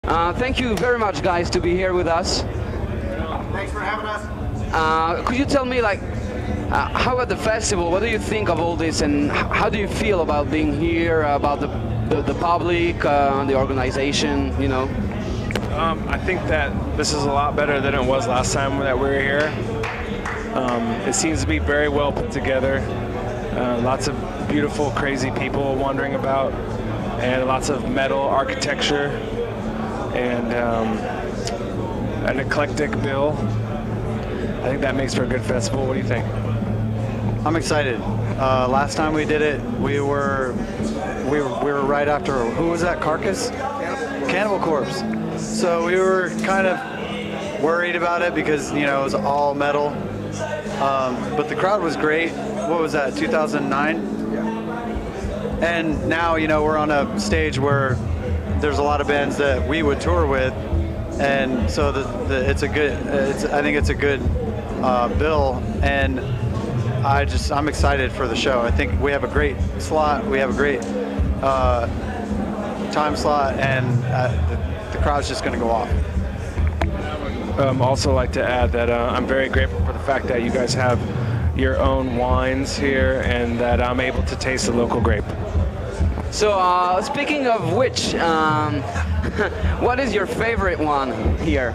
Thank you very much, guys, to be here with us. Thanks for having us. Could you tell me, like, how about the festival? What do you think of all this, and how do you feel about being here, about the public, the organization, you know? I think that this is a lot better than it was last time that we were here. It seems to be very well put together. Lots of beautiful, crazy people wandering about, and lots of metal architecture, and an eclectic bill. I think that makes for a good festival. What do you think? I'm excited. Last time we did it, we were right after, who was that? Carcass? Cannibal Corpse. So we were kind of worried about it because, you know, it was all metal. But the crowd was great. What was that, 2009? And now, you know, we're on a stage where there's a lot of bands that we would tour with, and so I think it's a good bill, and I'm excited for the show. I think we have a great slot, we have a great time slot, and the crowd's just going to go off. Also like to add that I'm very grateful for the fact that you guys have your own wines here, and that I'm able to taste the local grape. So, speaking of which, what is your favorite one here?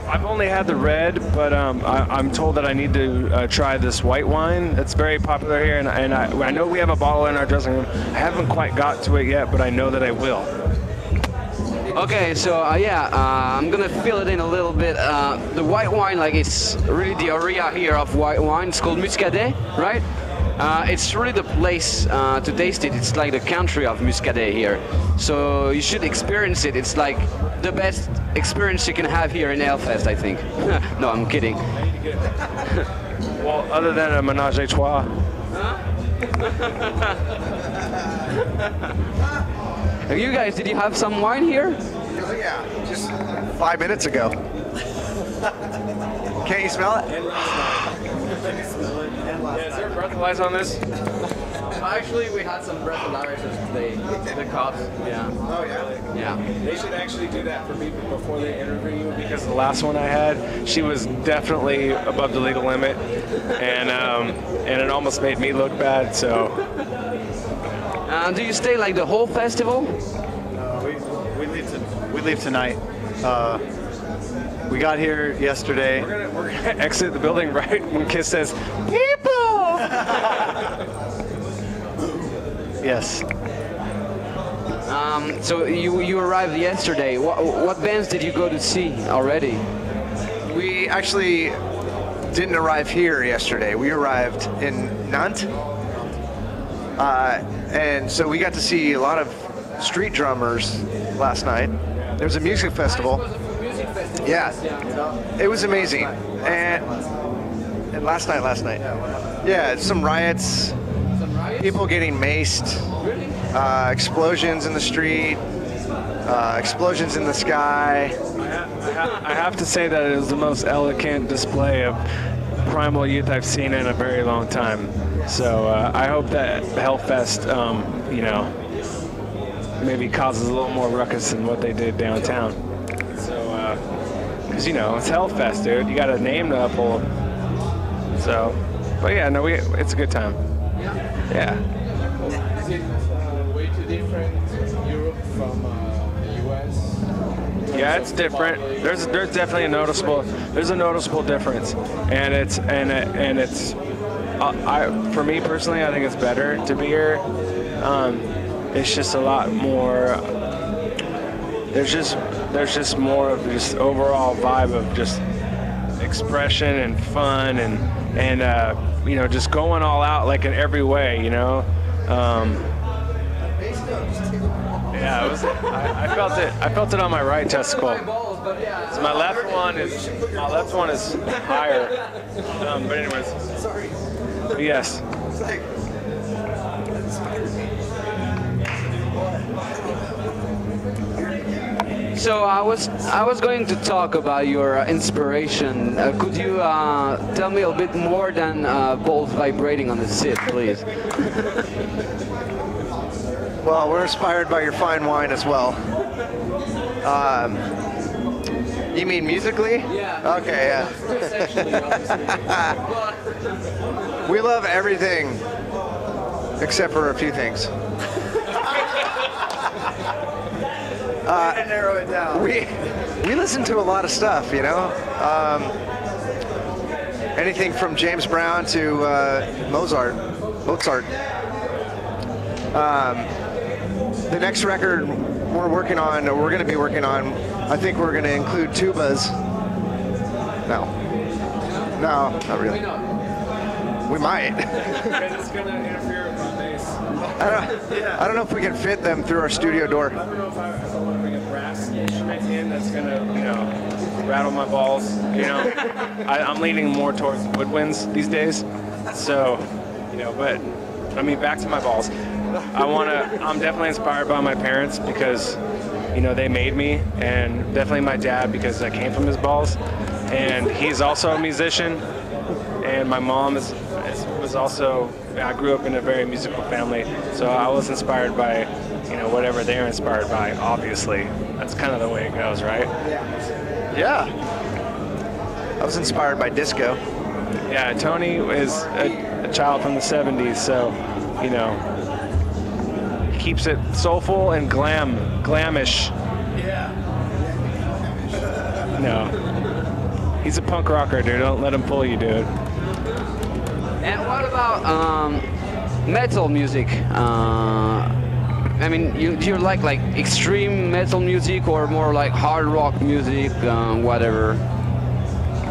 I've only had the red, but I'm told that I need to try this white wine. It's very popular here, and I know we have a bottle in our dressing room. I haven't quite got to it yet, but I know that I will. Okay, so I'm gonna fill it in a little bit. The white wine, like, it's really the area here of white wine. It's called Muscadet, right? It's really the place to taste it. It's like the country of Muscadet here. So you should experience it. It's like the best experience you can have here in Hellfest, I think. No, I'm kidding. Well, other than a menage a trois. You guys, did you have some wine here? Oh, yeah, just 5 minutes ago. Can't you smell it? Is there breathalyzer on this? Actually, we had some breathalyzers today. The cops, yeah. Oh, yeah? Yeah. They should actually do that for people before they interview you, because the last one I had, she was definitely above the legal limit, and it almost made me look bad, so. Do you stay like the whole festival? We leave tonight. We got here yesterday. We're gonna exit the building right when Kiss says, "People!" Yes. So you arrived yesterday. What bands did you go to see already? We actually didn't arrive here yesterday. We arrived in Nantes. And so we got to see a lot of street drummers last night. There was a music festival. Yeah, it was amazing. And last night. Yeah, some riots, people getting maced, explosions in the street, explosions in the sky. I have to say that it was the most elegant display of primal youth I've seen in a very long time. So I hope that Hellfest, you know, maybe causes a little more ruckus than what they did downtown. So, because, you know, it's Hellfest, dude. You got a name to uphold. So, but yeah, no, it's a good time. Yeah. Is it way too different Europe from the US? Yeah, it's different. There's definitely a noticeable difference, and it's for me personally, I think it's better to be here. It's just a lot more. There's just more of just overall vibe of just expression and fun and you know, just going all out, like, in every way, you know. Yeah, it was. I felt it on my right testicle. So my left one is higher. But anyways. But yes. So I was going to talk about your inspiration. Could you tell me a bit more than balls vibrating on the seat, please? Well, we're inspired by your fine wine as well. You mean musically? Yeah. Okay, yeah. Sexually, obviously. But We love everything except for a few things. To narrow it down. We listen to a lot of stuff, you know. Anything from James Brown to Mozart. The next record we're working on, or we're going to be working on, I think we're going to include tubas. No, not really. We might. It's gonna interfere with my bass. I don't know if we can fit them through our studio door. I don't know if I want to bring a brass instrument in that's gonna, rattle my balls. I'm leaning more towards woodwinds these days. So, but I mean, back to my balls. I'm definitely inspired by my parents because, they made me, and definitely my dad because I came from his balls, and he's also a musician, and my mom was also. I grew up in a very musical family, so I was inspired by, whatever they're inspired by. Obviously, that's kind of the way it goes, right? Yeah. I was inspired by disco. Yeah, Tony is a child from the 70s, so, he keeps it soulful and glamish. Yeah. No. He's a punk rocker, dude. Don't let him pull you, dude. And what about metal music? I mean, do you like extreme metal music or more like hard rock music, whatever?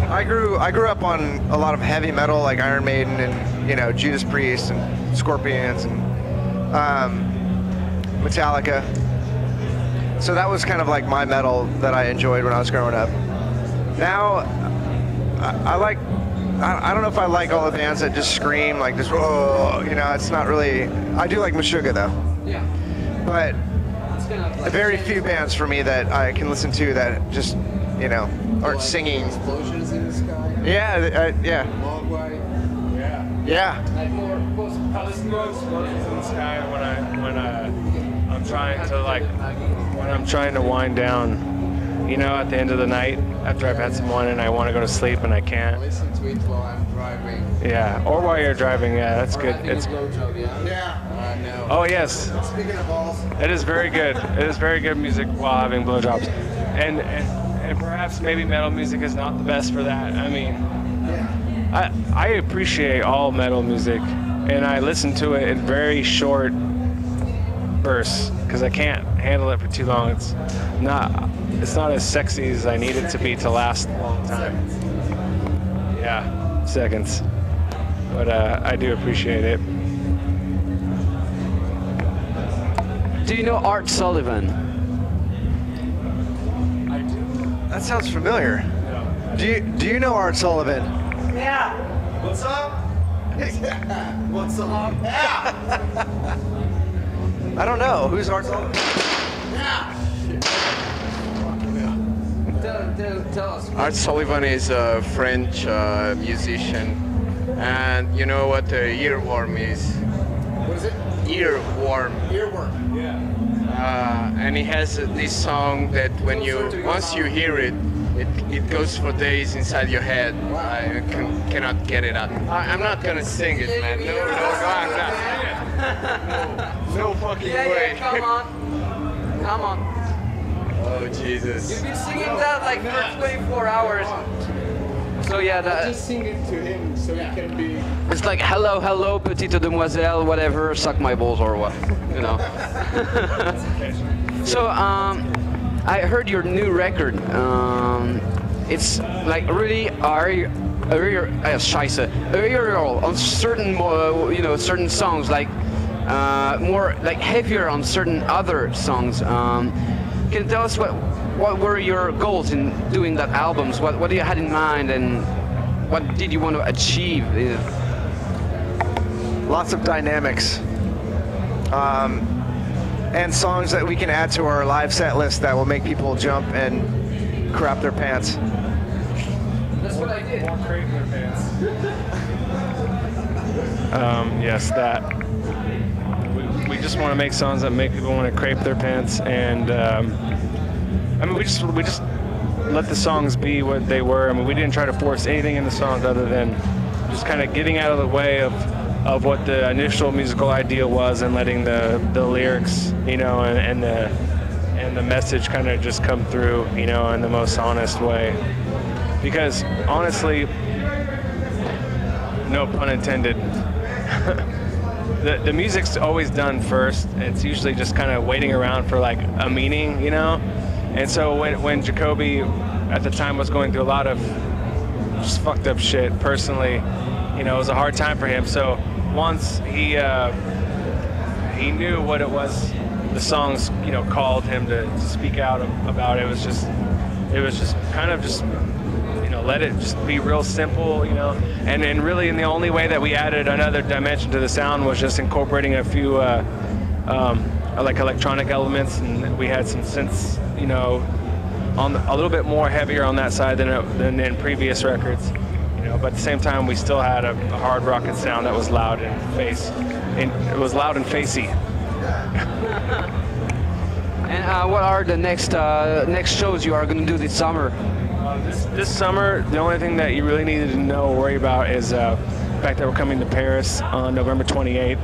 I grew up on a lot of heavy metal, like Iron Maiden and Judas Priest and Scorpions and Metallica. So that was kind of like my metal that I enjoyed when I was growing up. Now, I don't know if I like all the bands that just scream like this. Oh, it's not really. I do like Meshuggah though. Yeah. But very few bands for me that I can listen to that just aren't singing. Explosions in the sky. Yeah, yeah, Mogwai. yeah. Like more post. I listen to explosions in the sky when I'm trying to wind down. At the end of the night, after I've had some wine and I want to go to sleep and I can't. Listen to it while I'm driving. Yeah, or while you're driving. Yeah, that's good. It's. Blowjob, yeah. No. Oh yes, Speaking of balls. it is very good. It is very good music while having blowjobs, and perhaps maybe metal music is not the best for that. I mean, I appreciate all metal music, and I listen to it in very short bursts because I can't handle it for too long. It's not as sexy as I need it to be to last a long time. Yeah, seconds. But I do appreciate it. Do you know Art Sullivan? I do. That sounds familiar. Do you know Art Sullivan? Yeah. What's up? What's up? Yeah. I don't know. Who's Art Sullivan? Tell us. Art Sullivan is a French musician, and you know what the earworm is? What is it? Earworm. Earworm. And he has this song that once you hear it, it goes for days inside your head. I cannot get it out. I'm not gonna sing it, man. No, I'm not. No fucking way. Come on. Oh Jesus. You've been singing that like for 24 hours. So yeah, Just sing it to him so he can be. it's like hello, petite demoiselle, whatever, suck my balls or what, So I heard your new record. It's like really scheiße, on certain certain songs, like more like heavier on certain other songs. Can you tell us what were your goals in doing that albums? What you had in mind, and what did you want to achieve? Lots of dynamics. And songs that we can add to our live set list that will make people jump and crap their pants. That's what I did. Or crepe their pants. Yes, that. We just want to make songs that make people want to crepe their pants, and I mean, we just let the songs be what they were. I mean, we didn't try to force anything in the songs other than just kind of getting out of the way of what the initial musical idea was and letting the lyrics, you know, and the message kind of just come through, you know, in the most honest way. Because honestly, no pun intended, the music's always done first. It's usually just kind of waiting around for like a meaning, you know? And so when Jacoby at the time was going through a lot of just fucked up shit personally, you know, it was a hard time for him. So once he knew what it was, the songs, you know, called him to speak out about it. It was just kind of just, you know, let it just be real simple, you know. And really, the only way that we added another dimension to the sound was just incorporating a few like electronic elements, and we had some synths, you know, on a little bit more heavier on that side than in previous records, you know. But at the same time, we still had a hard rocking sound that was loud and it was loud and facey. And what are the next shows you are going to do this summer? This summer, the only thing that you really needed to know or worry about is the fact that we're coming to Paris on November 28th,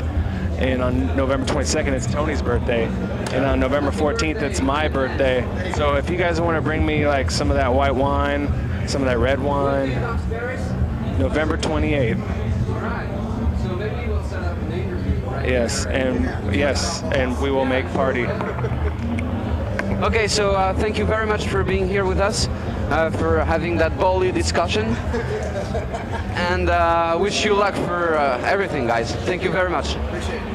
and on November 22nd it's Tony's birthday, and on November 14th it's my birthday. So if you guys want to bring me like some of that white wine, some of that red wine, November 28th. So maybe we'll set up an interview, right? Yes, and we will make party. Okay, so thank you very much for being here with us, for having that ballsy discussion, and wish you luck for everything, guys. Thank you very much. Appreciate it.